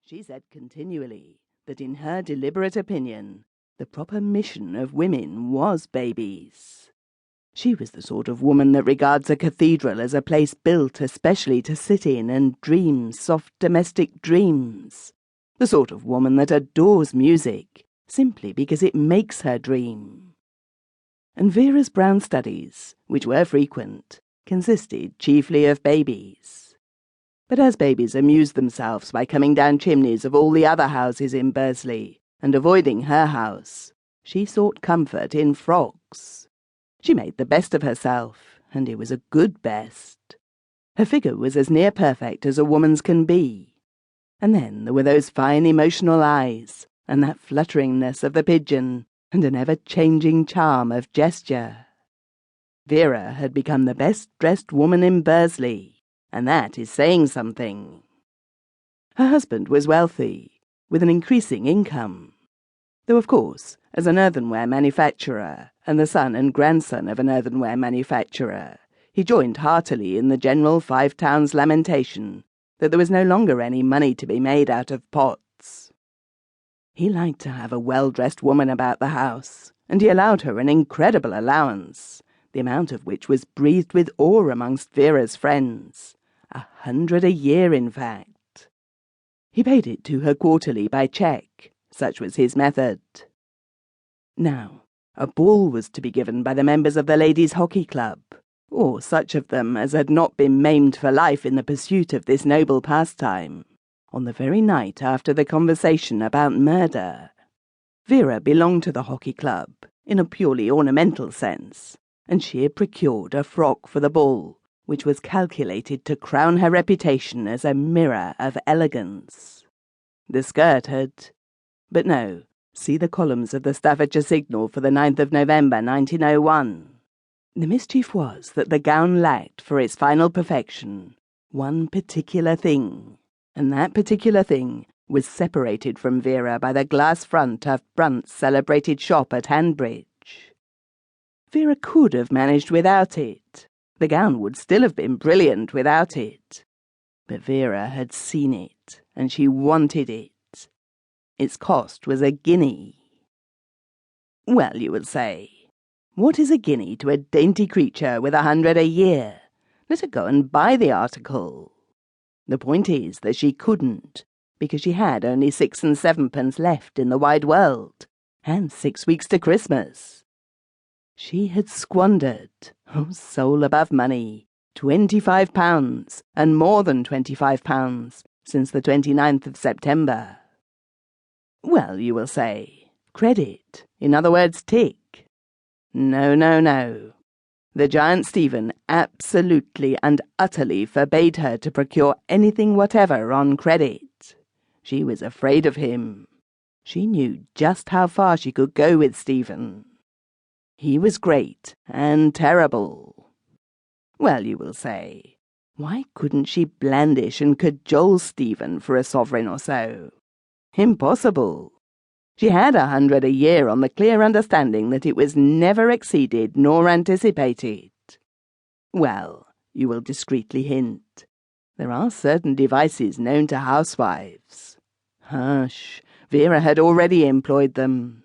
She said continually that in her deliberate opinion, the proper mission of women was babies. She was the sort of woman that regards a cathedral as a place built especially to sit in and dream soft domestic dreams. The sort of woman that adores music simply because it makes her dream. And Vera's brown studies, which were frequent, consisted chiefly of babies. But as babies amused themselves by coming down chimneys of all the other houses in Bursley and avoiding her house, she sought comfort in frocks. She made the best of herself, and it was a good best. Her figure was as near perfect as a woman's can be. And then there were those fine emotional eyes, and that flutteringness of the pigeon, and an ever-changing charm of gesture. Vera had become the best-dressed woman in Bursley, and that is saying something. Her husband was wealthy, with an increasing income, though of course, as an earthenware manufacturer, and the son and grandson of an earthenware manufacturer, he joined heartily in the general Five Towns lamentation that there was no longer any money to be made out of pots. He liked to have a well-dressed woman about the house, and he allowed her an incredible allowance, the amount of which was breathed with awe amongst Vera's friends. 100 a year, in fact. He paid it to her quarterly by cheque. Such was his method. Now, a ball was to be given by the members of the Ladies' Hockey Club, or such of them as had not been maimed for life in the pursuit of this noble pastime, on the very night after the conversation about murder. Vera belonged to the hockey club, in a purely ornamental sense, and she had procured a frock for the ball, which was calculated to crown her reputation as a mirror of elegance. The skirt had... But no, see the columns of the Staffordshire Signal for the 9th of November, 1901. The mischief was that the gown lacked, for its final perfection, one particular thing, and that particular thing was separated from Vera by the glass front of Brunt's celebrated shop at Hanbridge. Vera could have managed without it. The gown would still have been brilliant without it. But Vera had seen it, and she wanted it. Its cost was a guinea. Well, you will say, what is a guinea to a dainty creature with 100 a year? Let her go and buy the article. The point is that she couldn't, because she had only 6 and 7pence left in the wide world, and 6 weeks to Christmas. She had squandered, oh soul above money, £25, and more than £25, since the 29th of September. Well, you will say, credit, in other words, tick. No, no, no. The giant Stephen absolutely and utterly forbade her to procure anything whatever on credit. She was afraid of him. She knew just how far she could go with Stephen. He was great and terrible. Well, you will say, why couldn't she blandish and cajole Stephen for a sovereign or so? Impossible. She had 100 a year on the clear understanding that it was never exceeded nor anticipated. Well, you will discreetly hint, there are certain devices known to housewives. Hush, Vera had already employed them.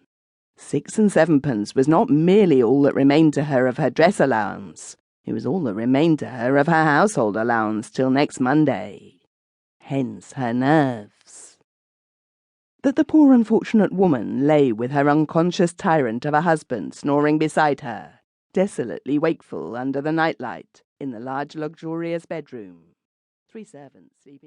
6 and 7pence was not merely all that remained to her of her dress allowance, it was all that remained to her of her household allowance till next Monday. Hence her nerves. That the poor unfortunate woman lay with her unconscious tyrant of a husband snoring beside her, desolately wakeful under the nightlight, in the large luxurious bedroom. 3 servants sleeping